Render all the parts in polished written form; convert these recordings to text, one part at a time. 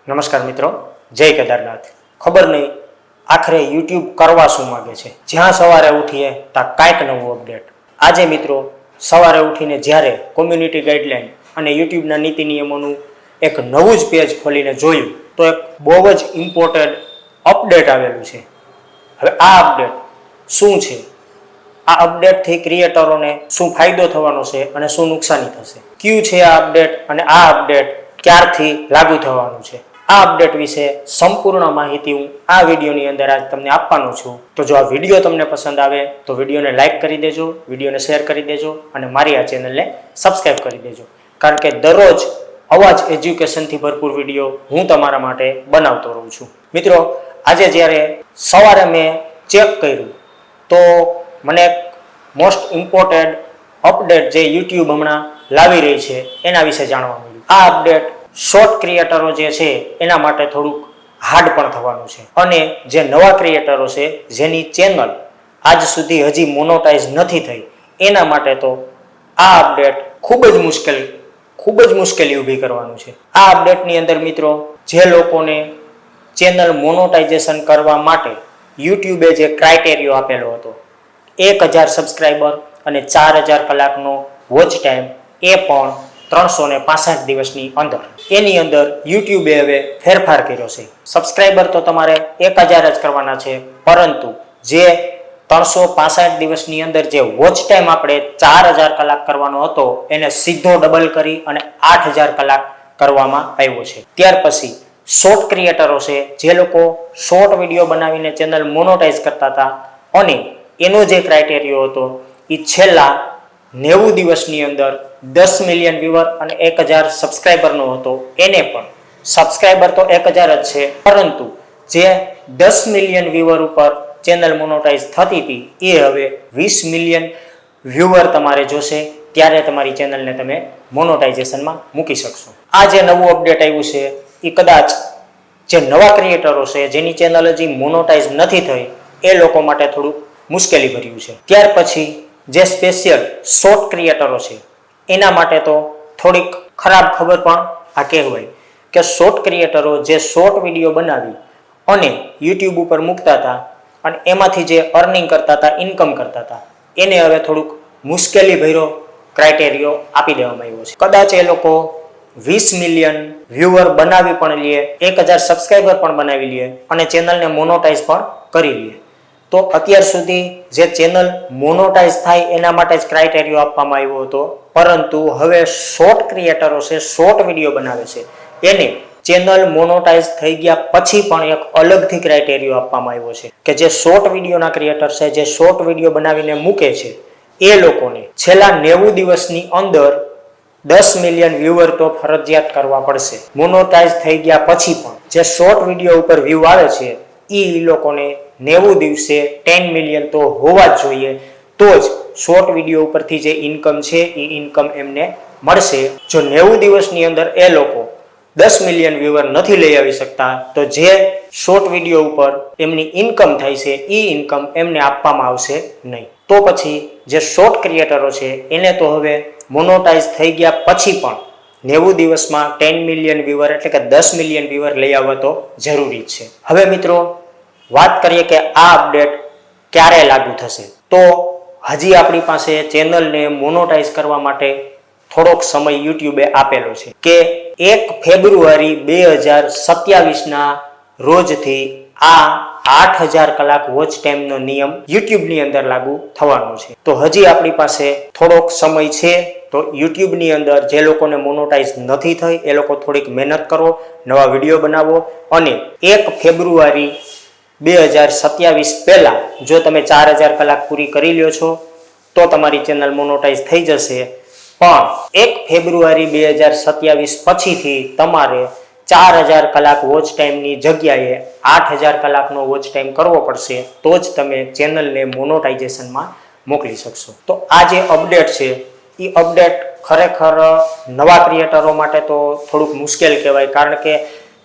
નમસ્કાર મિત્રો, જય કેદારનાથ। ખબર નહીં આખરે યુટ્યુબ કરવા શું માગે છે। જ્યાં સવારે ઉઠીએ ત્યાં કાંઈક નવું અપડેટ। આજે મિત્રો સવારે ઉઠીને જ્યારે કોમ્યુનિટી ગાઈડલાઈન અને યુટ્યુબના નીતિ નિયમોનું એક નવું જ પેજ ખોલીને જોયું તો એક બહુ જ ઇમ્પોર્ટન્ટ અપડેટ આવેલું છે। હવે આ અપડેટ શું છે, આ અપડેટથી ક્રિએટરોને શું ફાયદો થવાનો છે અને શું નુકસાની થશે, કયું છે આ અપડેટ અને આ અપડેટ ક્યારથી લાગુ થવાનું છે, આ અપડેટ વિશે સંપૂર્ણ માહિતી હું આ વિડીયોની અંદર આજ તમને આપવાનો છું। તો જો આ વિડીયો તમને પસંદ આવે તો વિડીયોને લાઇક કરી દેજો, વિડીયોને શેર કરી દેજો અને મારી આ ચેનલને સબસ્ક્રાઈબ કરી દેજો, કારણ કે દરરોજ આવા જ એજ્યુકેશનથી ભરપૂર વિડીયો હું તમારા માટે બનાવતો રહું છું। મિત્રો, આજે જ્યારે સવારે મેં ચેક કર્યું તો મને એક મોસ્ટ ઇમ્પોર્ટન્ટ અપડેટ જે યુટ્યુબ હમણાં લાવી રહી છે એના વિશે જાણવા મળ્યું। આ અપડેટ શોર્ટ ક્રિએટરો જે છે એના માટે થોડુંક હાર્ડ પણ થવાનું છે અને જે નવા ક્રિએટરો છે જેની ચેનલ આજ સુધી હજી મોનોટાઇઝ નથી થઈ એના માટે તો આ અપડેટ ખૂબ જ મુશ્કેલી ઊભી કરવાનું છે। આ અપડેટની અંદર મિત્રો જે લોકોને ચેનલ મોનોટાઇઝેશન કરવા માટે યુટ્યુબે જે ક્રાઇટેરિયો આપેલો હતો 1000 સબસ્ક્રાઈબર અને 4000 કલાકનો વોચ ટાઈમ, એ પણ 365 દિવસની અંદર, એની અંદર યુટ્યુબે હવે ફેરફાર કર્યો છે। સબસ્ક્રાઈબર તો તમારે 1000 જ કરવાના છે, પરંતુ જે 365 દિવસની અંદર જે વોચ ટાઈમ આપણે 4000 કલાક કરવાનો હતો એને સીધો ડબલ કરી અને 8000 કલાક કરવામાં આવ્યો છે। ત્યાર પછી શોર્ટ ક્રિએટરો છે, જે લોકો શોર્ટ વિડીયો બનાવીને ચેનલ મોનોટાઇઝ કરતા હતા અને એનો જે ક્રાઇટેરિયો હતો એ છેલ્લા 90 દિવસની અંદર 10 મિલિયન વ્યુઅર અને 1000 સબસ્ક્રાઈબરનો હતો, એને પણ સબસ્ક્રાઈબર તો 1000 જ છે, પરંતુ જે 10 મિલિયન વ્યુઅર ઉપર ચેનલ મોનોટાઇઝ થતી હતી એ હવે 20 મિલિયન વ્યુઅર તમારે જોશે ત્યારે તમારી ચેનલને તમે મોનોટાઇઝેશનમાં મૂકી શકશો। આ જે નવું અપડેટ આવ્યું છે એ કદાચ જે નવા ક્રિએટરો છે જેની ચેનલ હજી મોનોટાઇઝ નથી થઈ એ લોકો માટે થોડું મુશ્કેલી ભર્યું છે। ત્યાર પછી જે સ્પેશિયલ શોર્ટ ક્રિએટરો છે એના માટે તો થોડીક ખરાબ ખબર પણ આ કહેવાય કે શોર્ટ ક્રિએટરો જે શોર્ટ વિડીયો બનાવી અને યુટ્યુબ ઉપર મૂકતા હતા અને એમાંથી જે અર્નિંગ કરતા હતા, ઇન્કમ કરતા હતા, એને હવે થોડુંક મુશ્કેલી ભર્યો ક્રાઇટેરિયો આપી દેવામાં આવ્યો છે। કદાચ એ લોકો 20 મિલિયન વ્યુઅર બનાવી પણ લે, 1000 સબસ્ક્રાઈબર પણ બનાવી લે અને ચેનલને મોનોટાઇઝ પણ કરી લે, તો અત્યાર સુધી જે ચેનલ મોનોટાઇઝ થાય એના માટે જ ક્રાઇટેરિયો આપવામાં આવ્યો હતો, પરંતુ હવે શોર્ટ ક્રિએટરો છે, શોર્ટ વિડીયો બનાવે છે, એને ચેનલ મોનોટાઇઝ થઈ ગયા પછી પણ એક અલગથી ક્રાઇટેરિયો આપવામાં આવ્યો છે કે જે શોર્ટ વિડીયોના ક્રિએટર છે, જે શોર્ટ વિડીયો બનાવીને મૂકે છે, એ લોકોને છેલ્લા 90 દિવસની અંદર 10 મિલિયન વ્યુઅર તો ફરજિયાત કરવા પડશે। મોનોટાઇઝ થઈ ગયા પછી પણ જે શોર્ટ વિડીયો ઉપર વ્યૂ આવે છે એ લોકોને 90 દિવસે 10 મિલિયન તો હોવા જ જોઈએ, તો જ શોર્ટ વિડીયો ઉપરથી જે ઇન્કમ છે એ ઇન્કમ એમને મળશે। જો 90 દિવસની અંદર એ લોકો 10 મિલિયન વ્યુઅર નથી લઈ આવી શકતા તો જે શોર્ટ વિડીયો ઉપર એમની ઇન્કમ થાય છે એ ઇન્કમ એમને આપવામાં આવશે નહીં। તો પછી જે શોર્ટ ક્રિએટરો છે એને તો હવે મોનોટાઇઝ થઈ ગયા પછી પણ 90 દિવસમાં 10 મિલિયન વ્યુઅર એટલે કે 10 મિલિયન વ્યુઅર લઈ આવવા તો જરૂરી જ છે। હવે મિત્રો વાત કરીએ કે આ અપડેટ ક્યારે લાગુ થશે, તો હજી આપણી પાસે ચેનલને મોનોટાઇઝ કરવા માટે થોડોક સમય યુટ્યુબે આપેલો છે કે 1 ફેબ્રુઆરી 2027ના રોજથી આ 8000 કલાક વોચ ટાઈમનો નિયમ યુટ્યુબની અંદર લાગુ થવાનો છે। તો હજી આપણી પાસે થોડોક સમય છે, તો યુટ્યુબની અંદર જે લોકોને મોનોટાઇઝ નથી થઈ એ લોકો થોડીક મહેનત કરો, નવા વિડીયો બનાવો અને 1 ફેબ્રુઆરી 2027 પહેલા જો તમે 4000 કલાક પૂરી કરી લ્યો છો તો તમારી ચેનલ મોનોટાઇઝ થઈ જશે, પણ 1 ફેબ્રુઆરી 2027 પછીથી તમારે 4000 કલાક વોચ ટાઈમની જગ્યાએ 8000 કલાકનો વોચ ટાઈમ કરવો પડશે, તો જ તમે ચેનલને મોનોટાઇઝેશનમાં મોકલી શકશો। તો આ જે અપડેટ છે એ અપડેટ ખરેખર નવા ક્રિએટરો માટે તો થોડુંક મુશ્કેલ કહેવાય, કારણ કે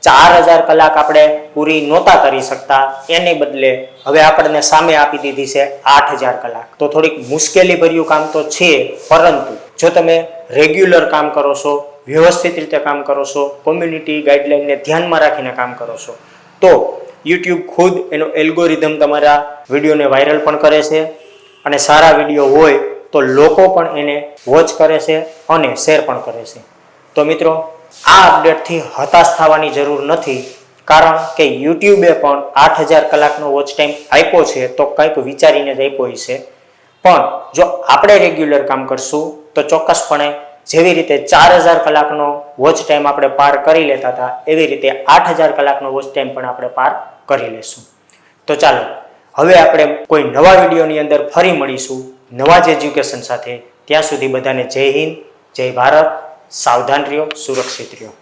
4000 કલાક આપણે પૂરી નહોતા કરી શકતા, એને બદલે હવે આપણને સામે આપી દીધી છે 8000 કલાક, તો થોડીક મુશ્કેલી ભર્યું કામ તો છે, પરંતુ જો તમે રેગ્યુલર કામ કરો છો, વ્યવસ્થિત રીતે કામ કરો છો, કોમ્યુનિટી ગાઈડલાઈનને ધ્યાનમાં રાખીને કામ કરો છો, તો યુટ્યુબ ખુદ એનો એલ્ગોરિધમ તમારા વિડીયોને વાયરલ પણ કરે છે અને સારા વિડીયો હોય તો લોકો પણ એને વોચ કરે છે અને શેર પણ કરે છે. તો મિત્રો, આ અપડેટથી હતાશ થવાની જરૂર નથી, કારણ કે યુટ્યુબે પણ 8000 કલાકનો વોચ ટાઈમ આપ્યો છે તો કંઈક વિચારીને જ આપ્યો હશે. પણ જો આપણે રેગ્યુલર કામ કરશું તો ચોક્કસપણે જેવી રીતે 4000 કલાકનો વોચ ટાઈમ આપણે પાર કરી લેતા હતા, એવી રીતે 8000 કલાકનો વોચ ટાઈમ પણ આપણે પાર કરી લેશું. તો ચાલો હવે આપણે કોઈ નવા વિડીયોની અંદર ફરી મળીશું નવા જ એજ્યુકેશન સાથે. ત્યાં સુધી બધાને જય હિન્દ, જય ભારત. સાવધાન રહ્યો, સુરક્ષિત રહ્યો.